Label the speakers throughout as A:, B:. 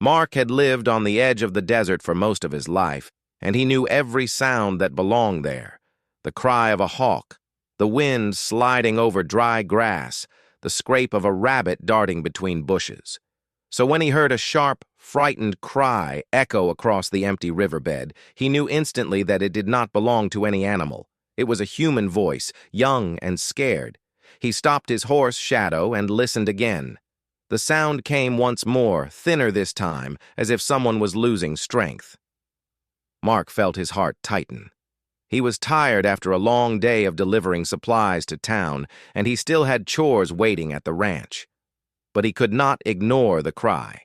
A: Mark had lived on the edge of the desert for most of his life, and he knew every sound that belonged there. The cry of a hawk, the wind sliding over dry grass, the scrape of a rabbit darting between bushes. So when he heard a sharp, frightened cry echo across the empty riverbed, he knew instantly that it did not belong to any animal. It was a human voice, young and scared. He stopped his horse, Shadow, and listened again. The sound came once more, thinner this time, as if someone was losing strength. Mark felt his heart tighten. He was tired after a long day of delivering supplies to town, and he still had chores waiting at the ranch. But he could not ignore the cry.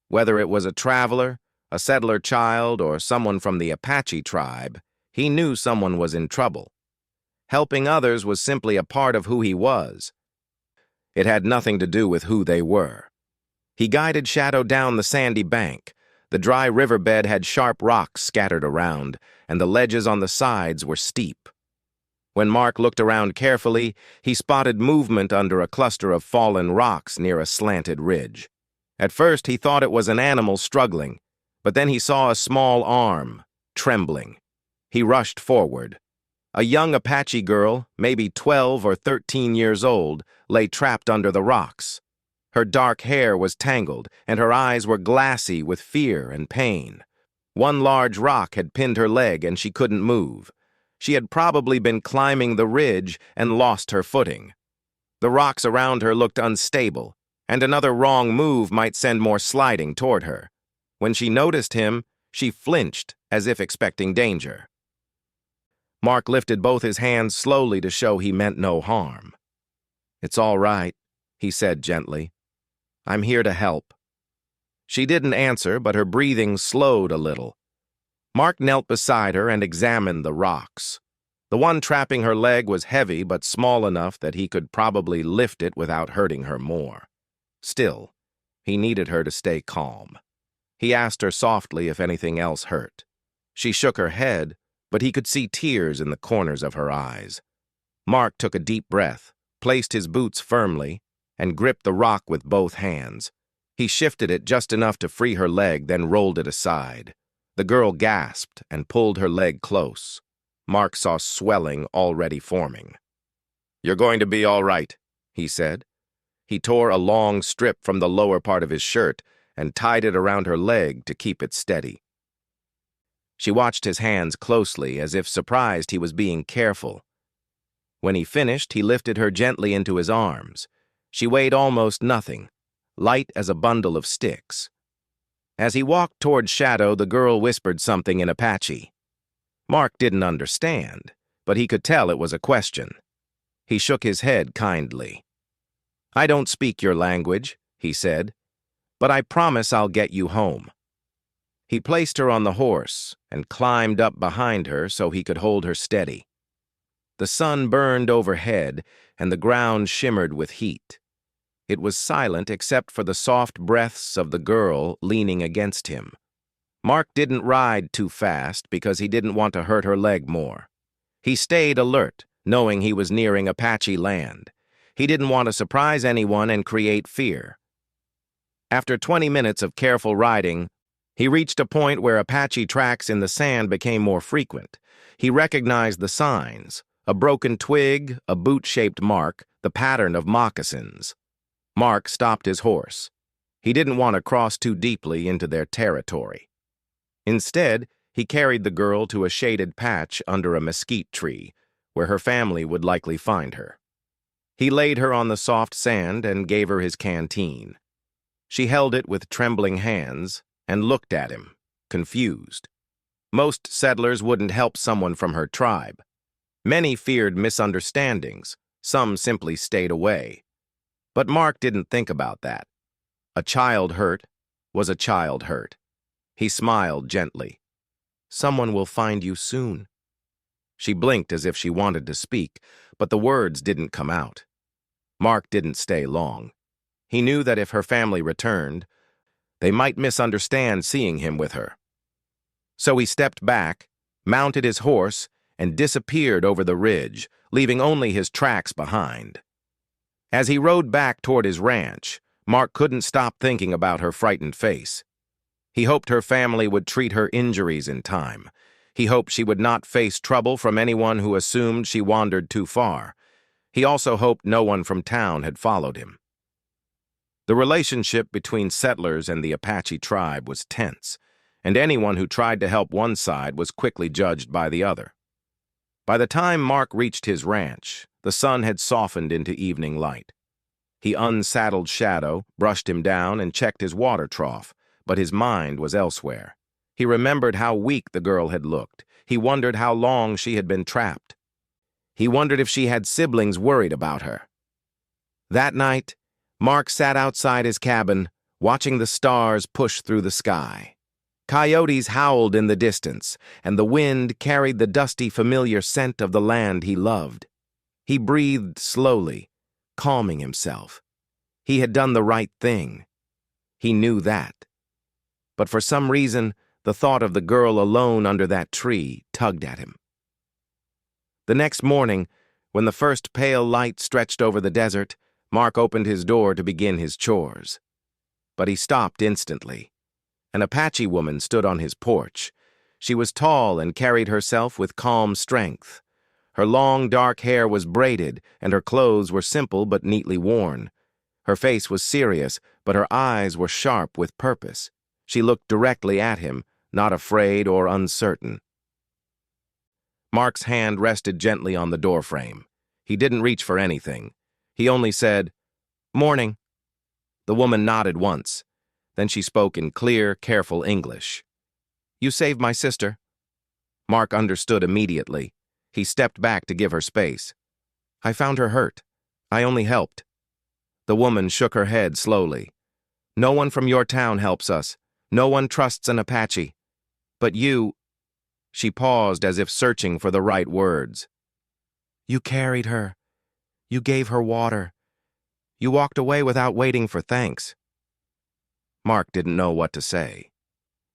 A: Whether it was a traveler, a settler child, or someone from the Apache tribe, he knew someone was in trouble. Helping others was simply a part of who he was. It had nothing to do with who they were. He guided Shadow down the sandy bank. The dry riverbed had sharp rocks scattered around, and the ledges on the sides were steep. When Mark looked around carefully, he spotted movement under a cluster of fallen rocks near a slanted ridge. At first, he thought it was an animal struggling, but then he saw a small arm, trembling. He rushed forward. A young Apache girl, maybe 12 or 13 years old, lay trapped under the rocks. Her dark hair was tangled, and her eyes were glassy with fear and pain. One large rock had pinned her leg, and she couldn't move. She had probably been climbing the ridge and lost her footing. The rocks around her looked unstable, and another wrong move might send more sliding toward her. When she noticed him, she flinched as if expecting danger. Mark lifted both his hands slowly to show he meant no harm. "It's all right," he said gently. "I'm here to help." She didn't answer, but her breathing slowed a little. Mark knelt beside her and examined the rocks. The one trapping her leg was heavy but small enough that he could probably lift it without hurting her more. Still, he needed her to stay calm. He asked her softly if anything else hurt. She shook her head, but he could see tears in the corners of her eyes. Mark took a deep breath, placed his boots firmly, and gripped the rock with both hands. He shifted it just enough to free her leg, then rolled it aside. The girl gasped and pulled her leg close. Mark saw swelling already forming. "You're going to be all right," he said. He tore a long strip from the lower part of his shirt and tied it around her leg to keep it steady. She watched his hands closely, as if surprised he was being careful. When he finished, he lifted her gently into his arms. She weighed almost nothing, light as a bundle of sticks. As he walked toward Shadow, the girl whispered something in Apache. Mark didn't understand, but he could tell it was a question. He shook his head kindly. "I don't speak your language," he said, "but I promise I'll get you home." He placed her on the horse and climbed up behind her so he could hold her steady. The sun burned overhead, and the ground shimmered with heat. It was silent except for the soft breaths of the girl leaning against him. Mark didn't ride too fast because he didn't want to hurt her leg more. He stayed alert, knowing he was nearing Apache land. He didn't want to surprise anyone and create fear. After 20 minutes of careful riding, he reached a point where Apache tracks in the sand became more frequent. He recognized the signs: a broken twig, a boot-shaped mark, the pattern of moccasins. Mark stopped his horse. He didn't want to cross too deeply into their territory. Instead, he carried the girl to a shaded patch under a mesquite tree, where her family would likely find her. He laid her on the soft sand and gave her his canteen. She held it with trembling hands and looked at him, confused. Most settlers wouldn't help someone from her tribe. Many feared misunderstandings. Some simply stayed away. But Mark didn't think about that. A child hurt was a child hurt. He smiled gently. "Someone will find you soon." She blinked as if she wanted to speak, but the words didn't come out. Mark didn't stay long. He knew that if her family returned, they might misunderstand seeing him with her. So he stepped back, mounted his horse, and disappeared over the ridge, leaving only his tracks behind. As he rode back toward his ranch, Mark couldn't stop thinking about her frightened face. He hoped her family would treat her injuries in time. He hoped she would not face trouble from anyone who assumed she wandered too far. He also hoped no one from town had followed him. The relationship between settlers and the Apache tribe was tense, and anyone who tried to help one side was quickly judged by the other. By the time Mark reached his ranch, the sun had softened into evening light. He unsaddled Shadow, brushed him down, and checked his water trough, but his mind was elsewhere. He remembered how weak the girl had looked. He wondered how long she had been trapped. He wondered if she had siblings worried about her. That night, Mark sat outside his cabin, watching the stars push through the sky. Coyotes howled in the distance, and the wind carried the dusty, familiar scent of the land he loved. He breathed slowly, calming himself. He had done the right thing. He knew that. But for some reason, the thought of the girl alone under that tree tugged at him. The next morning, when the first pale light stretched over the desert, Mark opened his door to begin his chores. But he stopped instantly. An Apache woman stood on his porch. She was tall and carried herself with calm strength. Her long, dark hair was braided, and her clothes were simple but neatly worn. Her face was serious, but her eyes were sharp with purpose. She looked directly at him, not afraid or uncertain. Mark's hand rested gently on the doorframe. He didn't reach for anything. He only said, "Morning." The woman nodded once. Then she spoke in clear, careful English. "You saved my sister." Mark understood immediately. He stepped back to give her space. "I found her hurt. I only helped." The woman shook her head slowly. "No one from your town helps us. No one trusts an Apache. But you—" She paused as if searching for the right words. "You carried her. You gave her water. You walked away without waiting for thanks." Mark didn't know what to say.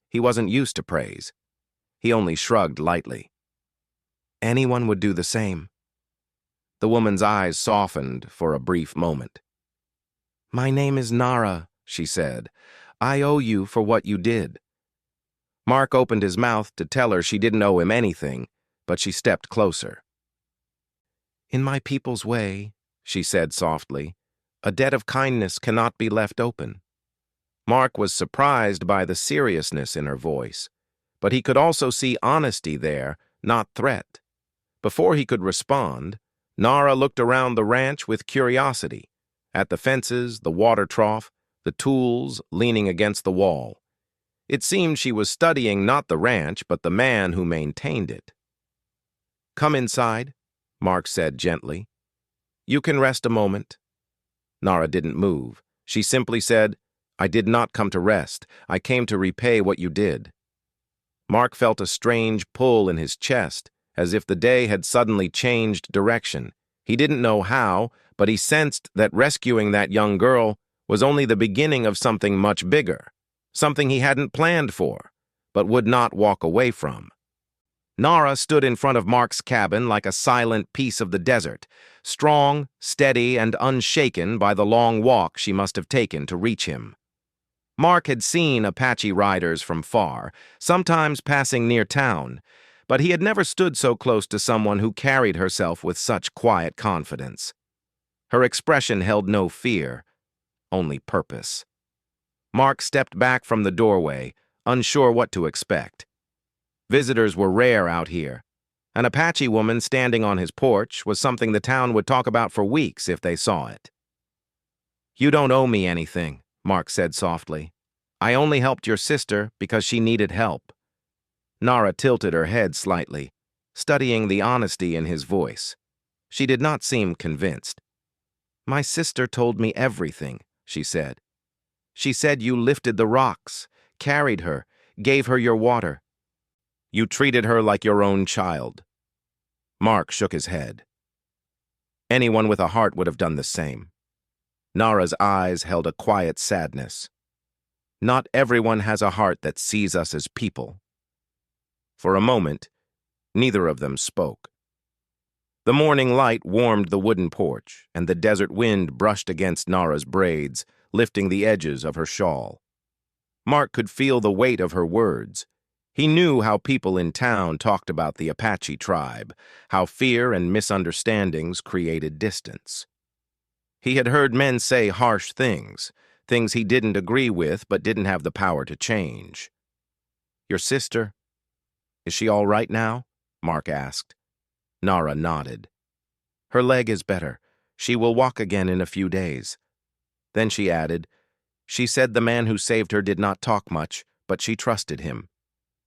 A: He wasn't used to praise. He only shrugged lightly. Anyone would do the same. The woman's eyes softened for a brief moment. "My name is Nara," she said. "I owe you for what you did." Mark opened his mouth to tell her she didn't owe him anything, but she stepped closer. "In my people's way," she said softly, "a debt of kindness cannot be left open." Mark was surprised by the seriousness in her voice, but he could also see honesty there, not threat. Before he could respond, Nara looked around the ranch with curiosity, at the fences, the water trough, the tools leaning against the wall. It seemed she was studying not the ranch, but the man who maintained it. "Come inside," Mark said gently. "You can rest a moment." Nara didn't move. She simply said, "I did not come to rest. I came to repay what you did." Mark felt a strange pull in his chest, as if the day had suddenly changed direction. He didn't know how, but he sensed that rescuing that young girl was only the beginning of something much bigger, something he hadn't planned for, but would not walk away from. Nara stood in front of Mark's cabin like a silent piece of the desert, strong, steady, and unshaken by the long walk she must have taken to reach him. Mark had seen Apache riders from far, sometimes passing near town, but he had never stood so close to someone who carried herself with such quiet confidence. Her expression held no fear, only purpose. Mark stepped back from the doorway, unsure what to expect. Visitors were rare out here. An Apache woman standing on his porch was something the town would talk about for weeks if they saw it. "You don't owe me anything," Mark said softly. "I only helped your sister because she needed help." Nara tilted her head slightly, studying the honesty in his voice. She did not seem convinced. "My sister told me everything," she said. "She said you lifted the rocks, carried her, gave her your water. You treated her like your own child." Mark shook his head. Anyone with a heart would have done the same. Nara's eyes held a quiet sadness. "Not everyone has a heart that sees us as people." For a moment, neither of them spoke. The morning light warmed the wooden porch, and the desert wind brushed against Nara's braids, lifting the edges of her shawl. Mark could feel the weight of her words. He knew how people in town talked about the Apache tribe, how fear and misunderstandings created distance. He had heard men say harsh things, things he didn't agree with but didn't have the power to change. "Your sister? Is she all right now?" Mark asked. Nara nodded. "Her leg is better. She will walk again in a few days." Then she added, "She said the man who saved her did not talk much, but she trusted him."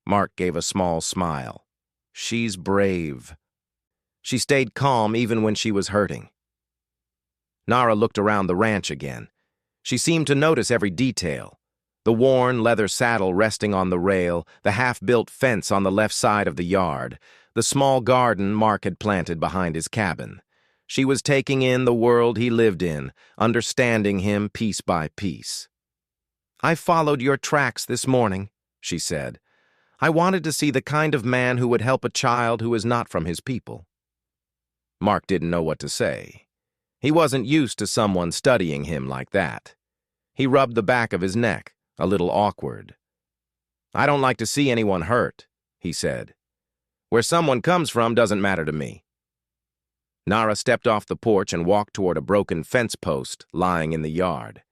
A: Mark gave a small smile. "She's brave." She stayed calm even when she was hurting. Nara looked around the ranch again. She seemed to notice every detail. The worn leather saddle resting on the rail, the half-built fence on the left side of the yard, the small garden Mark had planted behind his cabin. She was taking in the world he lived in, understanding him piece by piece. "I followed your tracks this morning," she said. "I wanted to see the kind of man who would help a child who is not from his people." Mark didn't know what to say. He wasn't used to someone studying him like that. He rubbed the back of his neck, a little awkward. "I don't like to see anyone hurt," he said. "Where someone comes from doesn't matter to me." Nara stepped off the porch and walked toward a broken fence post lying in the yard.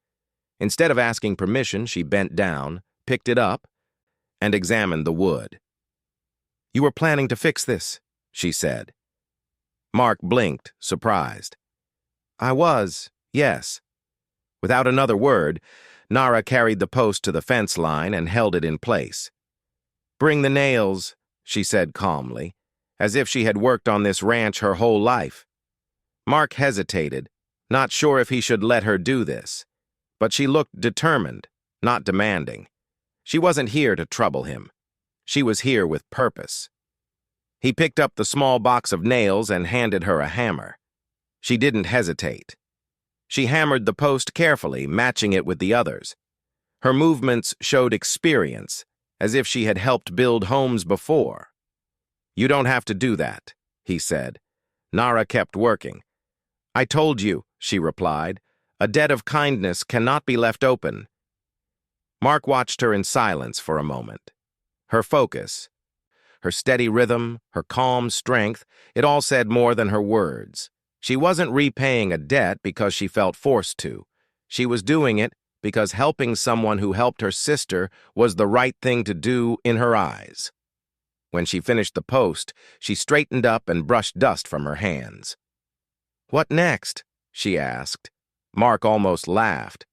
A: Instead of asking permission, she bent down, picked it up, and examined the wood. "You were planning to fix this," she said. Mark blinked, surprised. "I was, yes." Without another word, Nara carried the post to the fence line and held it in place. "Bring the nails," she said calmly, as if she had worked on this ranch her whole life. Mark hesitated, not sure if he should let her do this, but she looked determined, not demanding. She wasn't here to trouble him. She was here with purpose. He picked up the small box of nails and handed her a hammer. She didn't hesitate. She hammered the post carefully, matching it with the others. Her movements showed experience, as if she had helped build homes before. "You don't have to do that," he said. Nara kept working. "I told you," she replied. "A debt of kindness cannot be left open." Mark watched her in silence for a moment. Her focus, her steady rhythm, her calm strength, it all said more than her words. She wasn't repaying a debt because she felt forced to. She was doing it because helping someone who helped her sister was the right thing to do in her eyes. When she finished the post, she straightened up and brushed dust from her hands. "What next?" she asked. Mark almost laughed.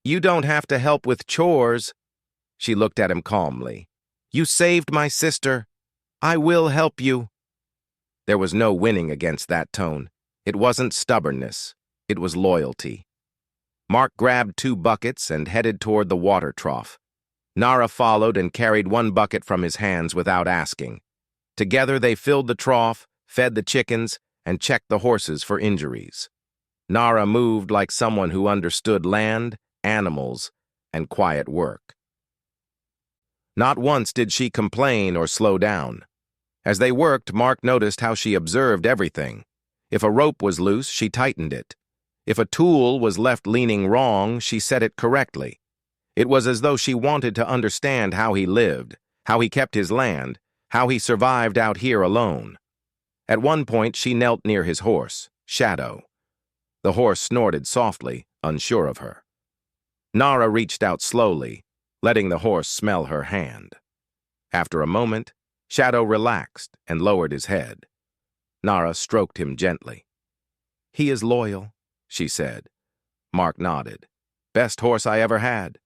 A: "You don't have to help with chores." She looked at him calmly. "You saved my sister. I will help you." There was no winning against that tone. It wasn't stubbornness. It was loyalty. Mark grabbed 2 buckets and headed toward the water trough. Nara followed and carried 1 bucket from his hands without asking. Together they filled the trough, fed the chickens, and checked the horses for injuries. Nara moved like someone who understood land, animals, and quiet work. Not once did she complain or slow down. As they worked, Mark noticed how she observed everything. If a rope was loose, she tightened it. If a tool was left leaning wrong, she set it correctly. It was as though she wanted to understand how he lived, how he kept his land, how he survived out here alone. At one point, she knelt near his horse, Shadow. The horse snorted softly, unsure of her. Nara reached out slowly, letting the horse smell her hand. After a moment, Shadow relaxed and lowered his head. Nara stroked him gently. "He is loyal," she said. Mark nodded. "Best horse I ever had."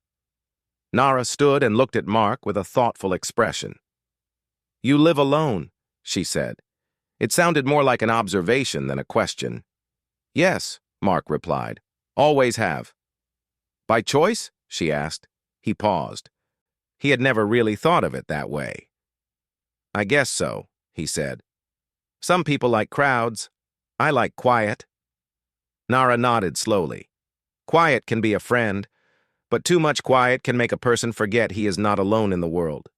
A: Nara stood and looked at Mark with a thoughtful expression. "You live alone," she said. It sounded more like an observation than a question. "Yes," Mark replied. "Always have." "By choice?" she asked. He paused. He had never really thought of it that way. "I guess so," he said. "Some people like crowds. I like quiet." Nara nodded slowly. "Quiet can be a friend, but too much quiet can make a person forget he is not alone in the world."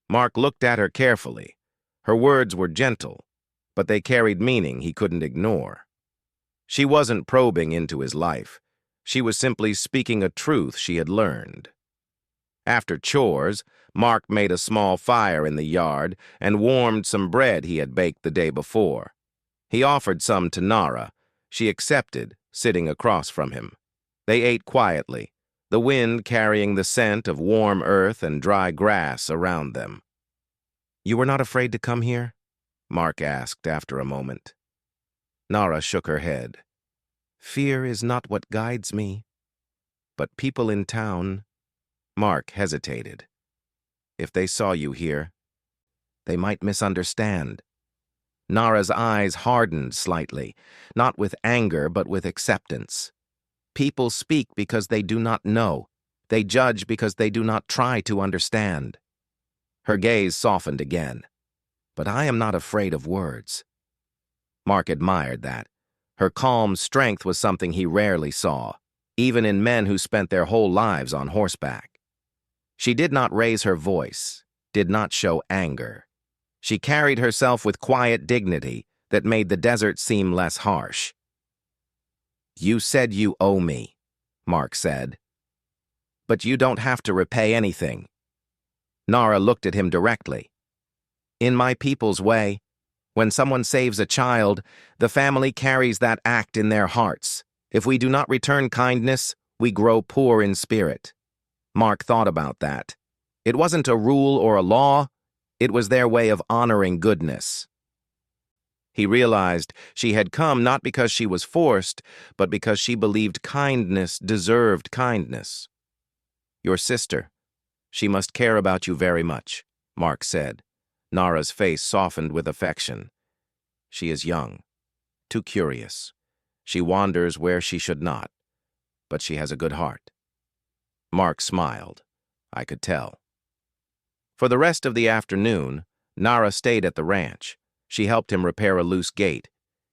A: Mark looked at her carefully. Her words were gentle, but they carried meaning he couldn't ignore. She wasn't probing into his life. She was simply speaking a truth she had learned. After chores, Mark made a small fire in the yard and warmed some bread he had baked the day before. He offered some to Nara. She accepted, sitting across from him. They ate quietly, the wind carrying the scent of warm earth and dry grass around them. "You were not afraid to come here?" Mark asked after a moment. Nara shook her head. "Fear is not what guides me. But people in town—" Mark hesitated. "If they saw you here, they might misunderstand." Nara's eyes hardened slightly, not with anger but with acceptance. People speak because they do not know. They judge because they do not try to understand. Her gaze softened again. "But I am not afraid of words." Mark admired that. Her calm strength was something he rarely saw, even in men who spent their whole lives on horseback. She did not raise her voice, did not show anger. She carried herself with quiet dignity that made the desert seem less harsh. "You said you owe me," Mark said. "But you don't have to repay anything." Nara looked at him directly. "In my people's way, when someone saves a child, the family carries that act in their hearts. If we do not return kindness, we grow poor in spirit." Mark thought about that. It wasn't a rule or a law. It was their way of honoring goodness. He realized she had come not because she was forced, but because she believed kindness deserved kindness. "Your sister. She must care about you very much," Mark said. Nara's face softened with affection. "She is young, too curious. She wanders where she should not, but she has a good heart." Mark smiled. I could tell. For the rest of the afternoon, Nara stayed at the ranch. She helped him repair a loose gate,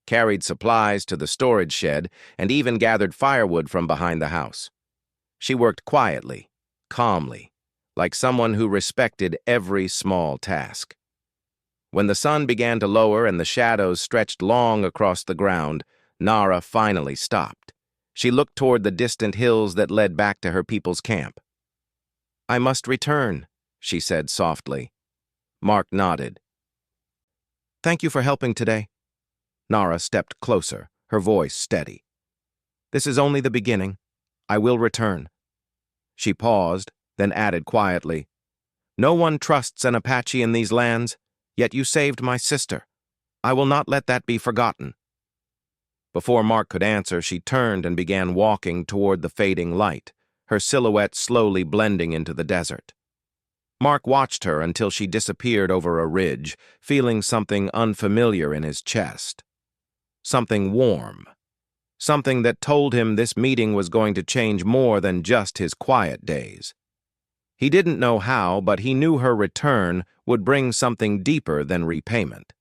A: carried supplies to the storage shed, and even gathered firewood from behind the house. She worked quietly, calmly, like someone who respected every small task. When the sun began to lower and the shadows stretched long across the ground, Nara finally stopped. She looked toward the distant hills that led back to her people's camp. "I must return," she said softly. Mark nodded. "Thank you for helping today." Nara stepped closer, her voice steady. "This is only the beginning. I will return." She paused, then added quietly, "No one trusts an Apache in these lands, yet you saved my sister. I will not let that be forgotten." Before Mark could answer, she turned and began walking toward the fading light, her silhouette slowly blending into the desert. Mark watched her until she disappeared over a ridge, feeling something unfamiliar in his chest. Something warm. Something that told him this meeting was going to change more than just his quiet days. He didn't know how, but he knew her return would bring something deeper than repayment.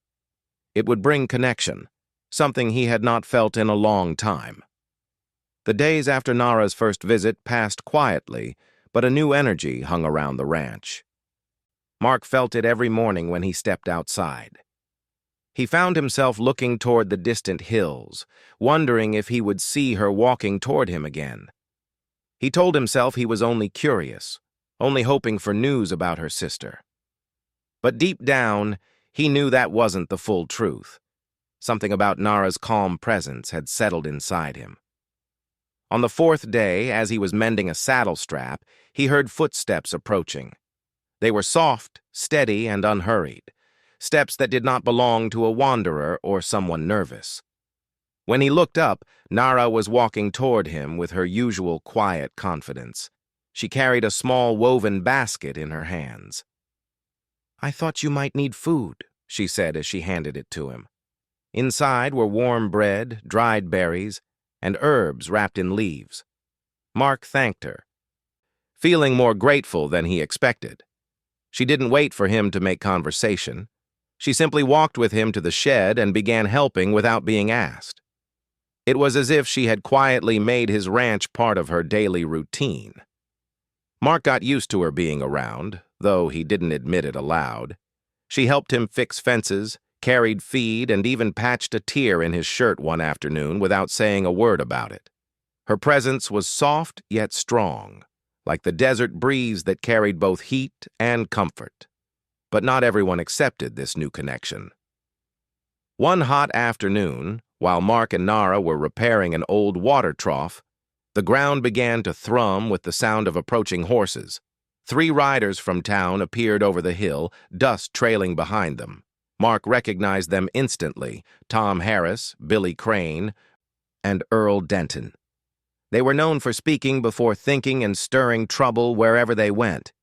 A: It would bring connection, something he had not felt in a long time. The days after Nara's first visit passed quietly, but a new energy hung around the ranch. Mark felt it every morning when he stepped outside. He found himself looking toward the distant hills, wondering if he would see her walking toward him again. He told himself he was only curious, only hoping for news about her sister. But deep down, he knew that wasn't the full truth. Something about Nara's calm presence had settled inside him. On the fourth day, as he was mending a saddle strap, he heard footsteps approaching. They were soft, steady, and unhurried, steps that did not belong to a wanderer or someone nervous. When he looked up, Nara was walking toward him with her usual quiet confidence. She carried a small woven basket in her hands. "I thought you might need food," she said as she handed it to him. Inside were warm bread, dried berries, and herbs wrapped in leaves. Mark thanked her, feeling more grateful than he expected. She didn't wait for him to make conversation. She simply walked with him to the shed and began helping without being asked. It was as if she had quietly made his ranch part of her daily routine. Mark got used to her being around, though he didn't admit it aloud. She helped him fix fences, carried feed, and even patched a tear in his shirt one afternoon without saying a word about it. Her presence was soft yet strong, like the desert breeze that carried both heat and comfort. But not everyone accepted this new connection. One hot afternoon, while Mark and Nara were repairing an old water trough, the ground began to thrum with the sound of approaching horses. 3 riders from town appeared over the hill, dust trailing behind them. Mark recognized them instantly: Tom Harris, Billy Crane, and Earl Denton. They were known for speaking before thinking and stirring trouble wherever they went.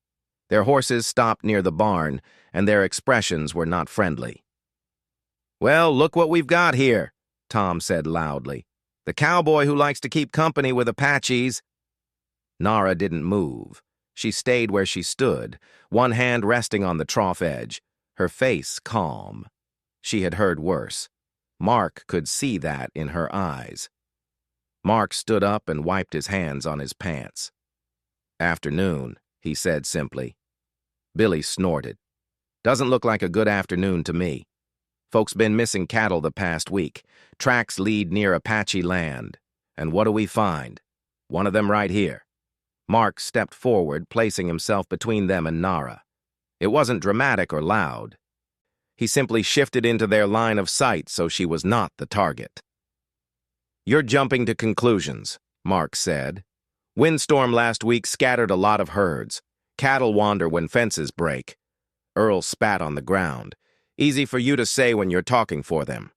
A: Their horses stopped near the barn, and their expressions were not friendly. "Well, look what we've got here," Tom said loudly. "The cowboy who likes to keep company with Apaches." Nara didn't move. She stayed where she stood, one hand resting on the trough edge, her face calm. She had heard worse. Mark could see that in her eyes. Mark stood up and wiped his hands on his pants. "Afternoon," he said simply. Billy snorted. "Doesn't look like a good afternoon to me. Folks been missing cattle the past week. Tracks lead near Apache land. And what do we find? One of them right here." Mark stepped forward, placing himself between them and Nara. It wasn't dramatic or loud. He simply shifted into their line of sight so she was not the target. "You're jumping to conclusions," Mark said. "Windstorm last week scattered a lot of herds. Cattle wander when fences break." Earl spat on the ground. "Easy for you to say when you're talking for them."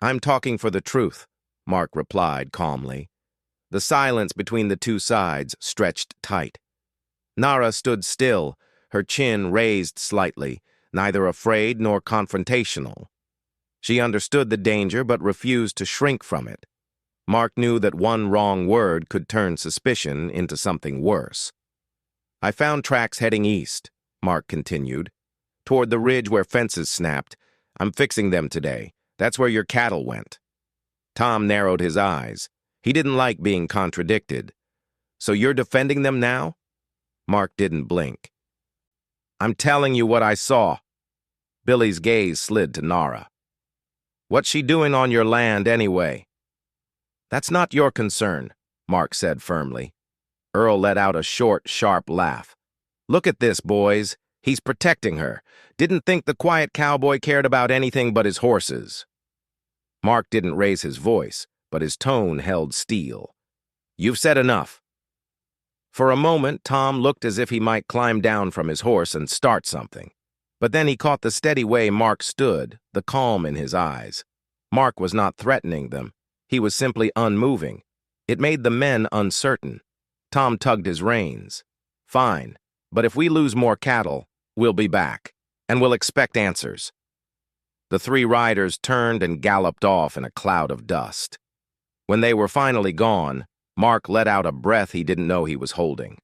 A: "I'm talking for the truth," Mark replied calmly. The silence between the two sides stretched tight. Nara stood still, her chin raised slightly, neither afraid nor confrontational. She understood the danger but refused to shrink from it. Mark knew that one wrong word could turn suspicion into something worse. "I found tracks heading east," Mark continued, "toward the ridge where fences snapped. I'm fixing them today. That's where your cattle went." Tom narrowed his eyes. He didn't like being contradicted. "So you're defending them now?" Mark didn't blink. "I'm telling you what I saw." Billy's gaze slid to Nara. "What's she doing on your land anyway?" "That's not your concern," Mark said firmly. Earl let out a short, sharp laugh. "Look at this, boys. He's protecting her. Didn't think the quiet cowboy cared about anything but his horses." Mark didn't raise his voice, but his tone held steel. "You've said enough." For a moment, Tom looked as if he might climb down from his horse and start something. But then he caught the steady way Mark stood, the calm in his eyes. Mark was not threatening them. He was simply unmoving. It made the men uncertain. Tom tugged his reins. "Fine, but if we lose more cattle, we'll be back, and we'll expect answers." The 3 riders turned and galloped off in a cloud of dust. When they were finally gone, Mark let out a breath he didn't know he was holding.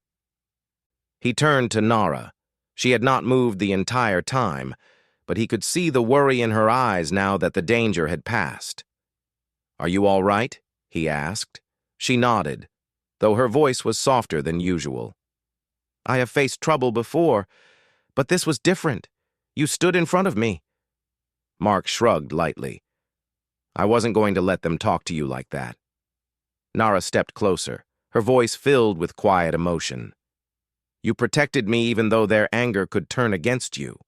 A: He turned to Nara. She had not moved the entire time, but he could see the worry in her eyes now that the danger had passed. "Are you all right?" he asked. She nodded, though her voice was softer than usual. "I have faced trouble before, but this was different. You stood in front of me." Mark shrugged lightly. "I wasn't going to let them talk to you like that." Nara stepped closer, her voice filled with quiet emotion. "You protected me even though their anger could turn against you.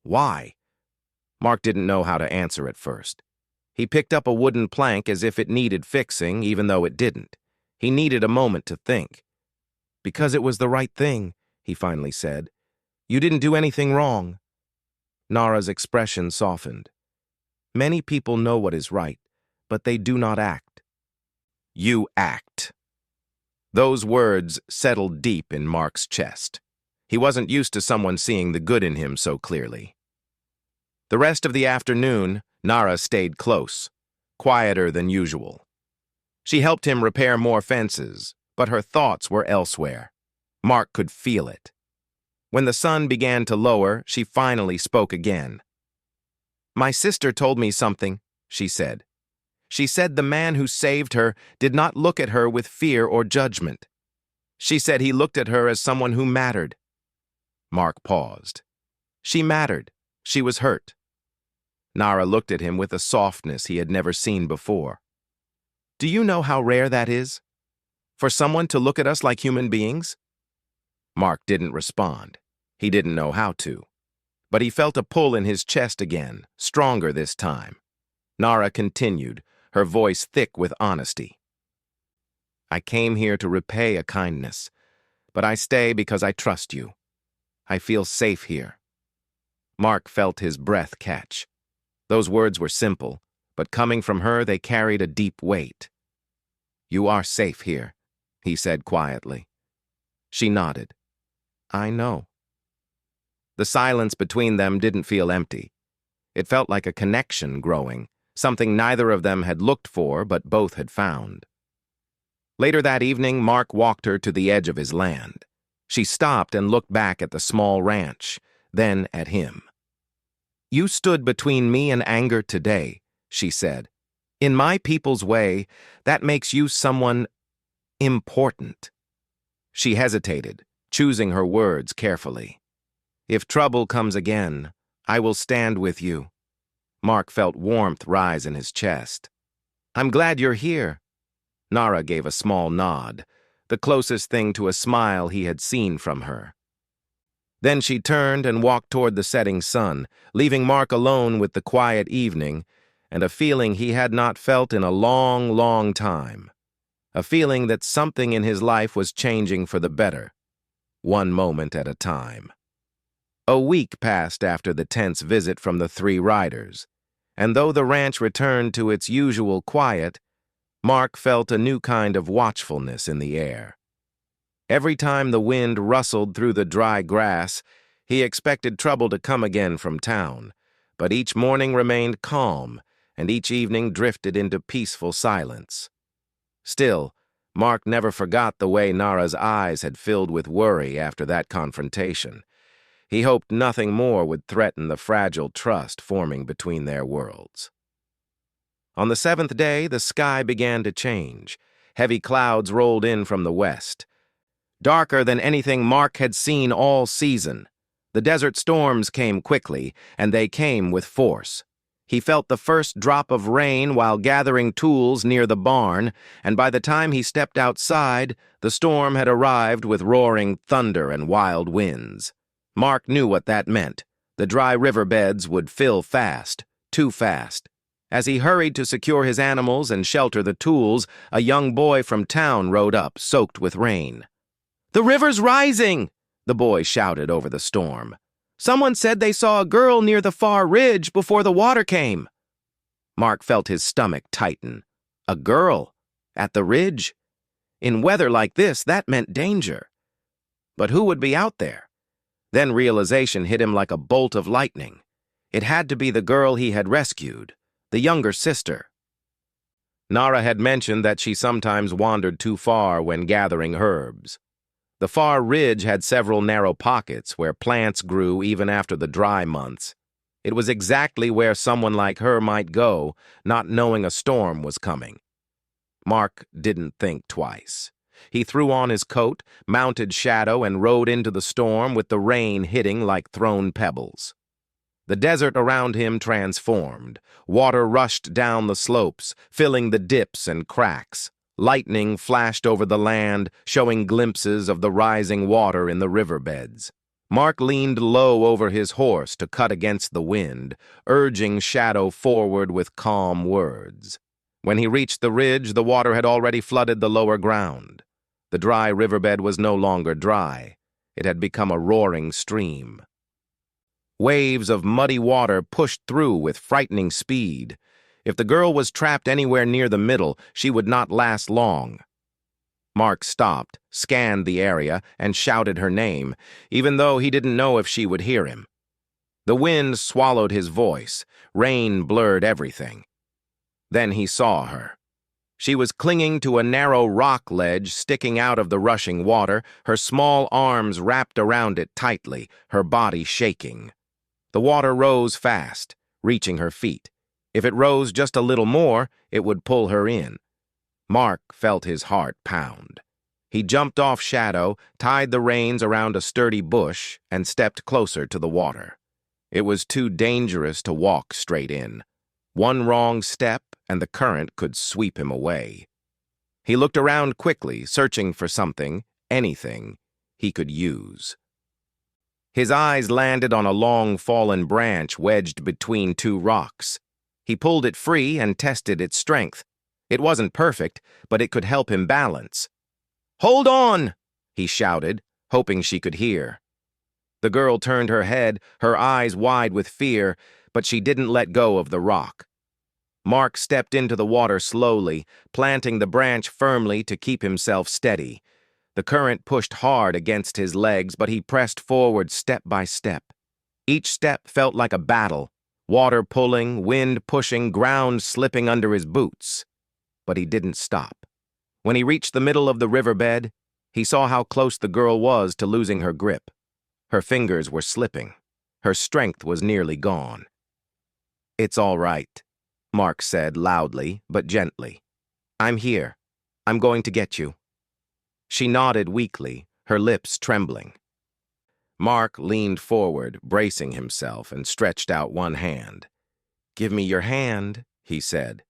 A: Why?" Mark didn't know how to answer at first. He picked up a wooden plank as if it needed fixing, even though it didn't. He needed a moment to think. "Because it was the right thing," he finally said. "You didn't do anything wrong." Nara's expression softened. "Many people know what is right, but they do not act." "You act." Those words settled deep in Mark's chest. He wasn't used to someone seeing the good in him so clearly. The rest of the afternoon, Nara stayed close, quieter than usual. She helped him repair more fences, but her thoughts were elsewhere. Mark could feel it. When the sun began to lower, she finally spoke again. "My sister told me something," she said. "She said the man who saved her did not look at her with fear or judgment. She said he looked at her as someone who mattered." Mark paused. She mattered. She was hurt. Nara looked at him with a softness he had never seen before. "Do you know how rare that is? For someone to look at us like human beings? Mark didn't respond. He didn't know how to. But he felt a pull in his chest again, stronger this time. Nara continued, her voice thick with honesty. I came here to repay a kindness, but I stay because I trust you. I feel safe here. Mark felt his breath catch. Those words were simple, but coming from her they carried a deep weight. You are safe here, he said quietly. She nodded. I know. The silence between them didn't feel empty. It felt like a connection growing, something neither of them had looked for but both had found. Later that evening, Mark walked her to the edge of his land. She stopped and looked back at the small ranch, then at him. You stood between me and anger today, she said. In my people's way, that makes you someone important. She hesitated, choosing her words carefully. If trouble comes again, I will stand with you. Mark felt warmth rise in his chest. I'm glad you're here. Nara gave a small nod, the closest thing to a smile he had seen from her. Then she turned and walked toward the setting sun, leaving Mark alone with the quiet evening and a feeling he had not felt in a long, long time. A feeling that something in his life was changing for the better, one moment at a time. A week passed after the tense visit from the three riders, and though the ranch returned to its usual quiet, Mark felt a new kind of watchfulness in the air. Every time the wind rustled through the dry grass, he expected trouble to come again from town, but each morning remained calm, and each evening drifted into peaceful silence. Still, Mark never forgot the way Nara's eyes had filled with worry after that confrontation. He hoped nothing more would threaten the fragile trust forming between their worlds. On the seventh day, the sky began to change. Heavy clouds rolled in from the west. Darker than anything Mark had seen all season. The desert storms came quickly, and they came with force. He felt the first drop of rain while gathering tools near the barn, and by the time he stepped outside, the storm had arrived with roaring thunder and wild winds. Mark knew what that meant. The dry riverbeds would fill fast, too fast. As he hurried to secure his animals and shelter the tools, a young boy from town rode up, soaked with rain. "The river's rising!" the boy shouted over the storm. "Someone said they saw a girl near the far ridge before the water came." Mark felt his stomach tighten. A girl? At the ridge? In weather like this, that meant danger. But who would be out there? Then realization hit him like a bolt of lightning. It had to be the girl he had rescued, the younger sister. Nara had mentioned that she sometimes wandered too far when gathering herbs. The far ridge had several narrow pockets where plants grew even after the dry months. It was exactly where someone like her might go, not knowing a storm was coming. Mark didn't think twice. He threw on his coat, mounted Shadow, and rode into the storm with the rain hitting like thrown pebbles. The desert around him transformed. Water rushed down the slopes, filling the dips and cracks. Lightning flashed over the land, showing glimpses of the rising water in the riverbeds. Mark leaned low over his horse to cut against the wind, urging Shadow forward with calm words. When he reached the ridge, the water had already flooded the lower ground. The dry riverbed was no longer dry. It had become a roaring stream. Waves of muddy water pushed through with frightening speed. If the girl was trapped anywhere near the middle, she would not last long. Mark stopped, scanned the area, and shouted her name, even though he didn't know if she would hear him. The wind swallowed his voice. Rain blurred everything. Then he saw her. She was clinging to a narrow rock ledge sticking out of the rushing water, her small arms wrapped around it tightly, her body shaking. The water rose fast, reaching her feet. If it rose just a little more, it would pull her in. Mark felt his heart pound. He jumped off Shadow, tied the reins around a sturdy bush, and stepped closer to the water. It was too dangerous to walk straight in. One wrong step, and the current could sweep him away. He looked around quickly, searching for something, anything. he could use. His eyes landed on a long fallen branch wedged between two rocks. He pulled it free and tested its strength. It wasn't perfect, but it could help him balance. "Hold on!" he shouted, hoping she could hear. The girl turned her head, her eyes wide with fear, but she didn't let go of the rock. Mark stepped into the water slowly, planting the branch firmly to keep himself steady. The current pushed hard against his legs, but he pressed forward step by step. Each step felt like a battle, water pulling, wind pushing, ground slipping under his boots. But he didn't stop. When he reached the middle of the riverbed, he saw how close the girl was to losing her grip. Her fingers were slipping. Her strength was nearly gone. "It's all right," Mark said loudly but gently. "I'm here. I'm going to get you." She nodded weakly, her lips trembling. Mark leaned forward, bracing himself, and stretched out one hand. "Give me your hand," he said.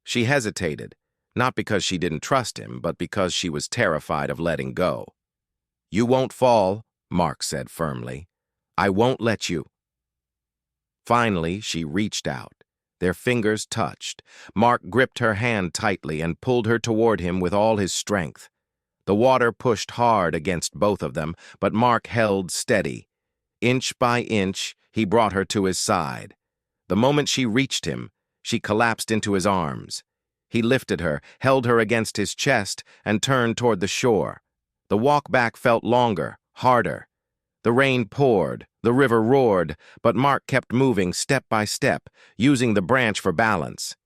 A: She hesitated, not because she didn't trust him, but because she was terrified of letting go. "You won't fall," Mark said firmly. "I won't let you." Finally, she reached out. Their fingers touched. Mark gripped her hand tightly and pulled her toward him with all his strength. The water pushed hard against both of them, but Mark held steady. Inch by inch, he brought her to his side. The moment she reached him, she collapsed into his arms. He lifted her, held her against his chest, and turned toward the shore. The walk back felt longer, harder. The rain poured, the river roared, but Mark kept moving step by step, using the branch for balance.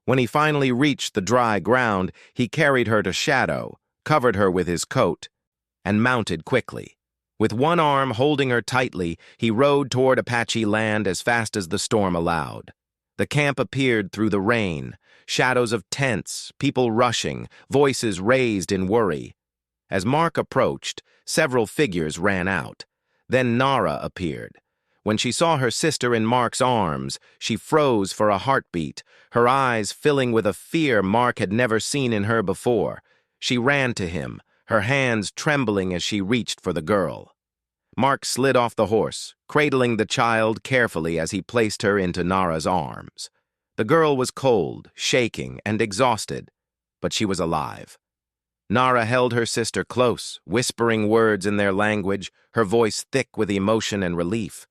A: When he finally reached the dry ground, he carried her to shadow, covered her with his coat, and mounted quickly. With one arm holding her tightly, he rode toward Apache land as fast as the storm allowed. The camp appeared through the rain, shadows of tents, people rushing, voices raised in worry. As Mark approached, several figures ran out. Then Nara appeared. When she saw her sister in Mark's arms, she froze for a heartbeat, her eyes filling with a fear Mark had never seen in her before. She ran to him, her hands trembling as she reached for the girl. Mark slid off the horse, cradling the child carefully as he placed her into Nara's arms. The girl was cold, shaking, and exhausted, but she was alive. Nara held her sister close, whispering words in their language, her voice thick with emotion and relief.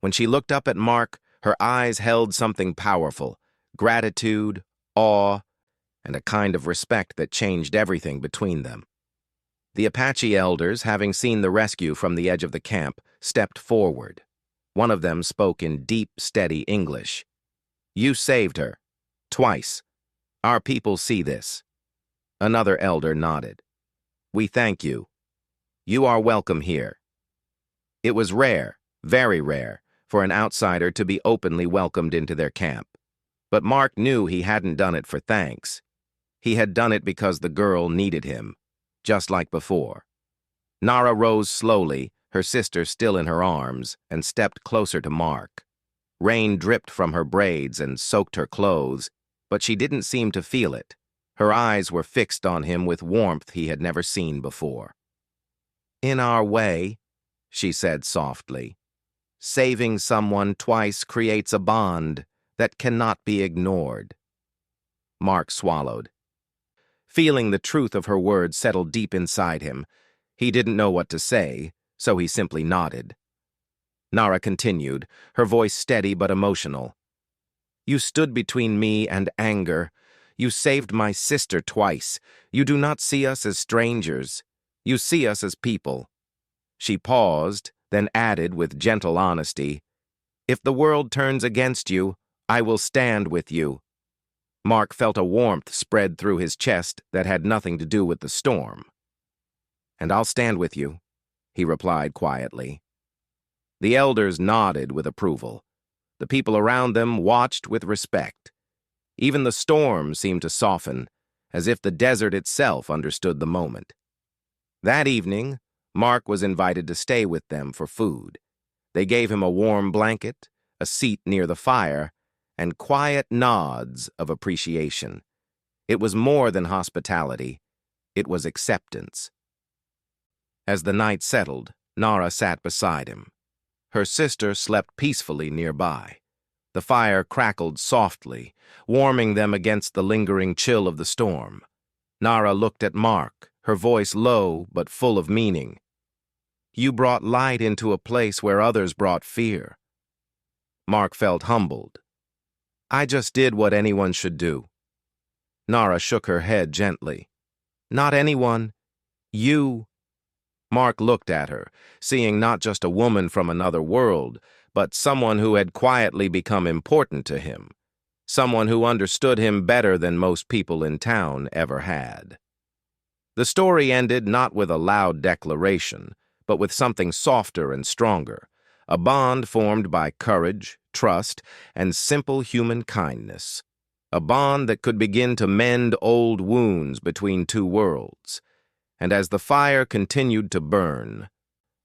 A: When she looked up at Mark, her eyes held something powerful, gratitude, awe, and a kind of respect that changed everything between them. The Apache elders, having seen the rescue from the edge of the camp, stepped forward. One of them spoke in deep, steady English. "You saved her. Twice. Our people see this." Another elder nodded. "We thank you. You are welcome here." It was rare, very rare, for an outsider to be openly welcomed into their camp. But Mark knew he hadn't done it for thanks. He had done it because the girl needed him, just like before. Nara rose slowly, her sister still in her arms, and stepped closer to Mark. Rain dripped from her braids and soaked her clothes, but she didn't seem to feel it. Her eyes were fixed on him with warmth he had never seen before. "In our way," she said softly, "saving someone twice creates a bond that cannot be ignored." Mark swallowed. Feeling the truth of her words settle deep inside him, he didn't know what to say, so he simply nodded. Nara continued, her voice steady but emotional. "You stood between me and anger. You saved my sister twice. You do not see us as strangers. You see us as people." She paused, then added with gentle honesty, "If the world turns against you, I will stand with you." Mark felt a warmth spread through his chest that had nothing to do with the storm. "And I'll stand with you," he replied quietly. The elders nodded with approval. The people around them watched with respect. Even the storm seemed to soften, as if the desert itself understood the moment. That evening, Mark was invited to stay with them for food. They gave him a warm blanket, a seat near the fire, and quiet nods of appreciation. It was more than hospitality. It was acceptance. As the night settled, Nara sat beside him. Her sister slept peacefully nearby. The fire crackled softly, warming them against the lingering chill of the storm. Nara looked at Mark, her voice low but full of meaning. "You brought light into a place where others brought fear." Mark felt humbled. "I just did what anyone should do." Nara shook her head gently. "Not anyone. You." Mark looked at her, seeing not just a woman from another world, but someone who had quietly become important to him. Someone who understood him better than most people in town ever had. The story ended not with a loud declaration, but with something softer and stronger, a bond formed by courage, trust, and simple human kindness. A bond that could begin to mend old wounds between two worlds. And as the fire continued to burn,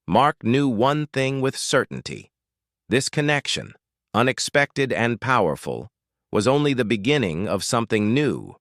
A: Mark knew one thing with certainty. This connection, unexpected and powerful, was only the beginning of something new.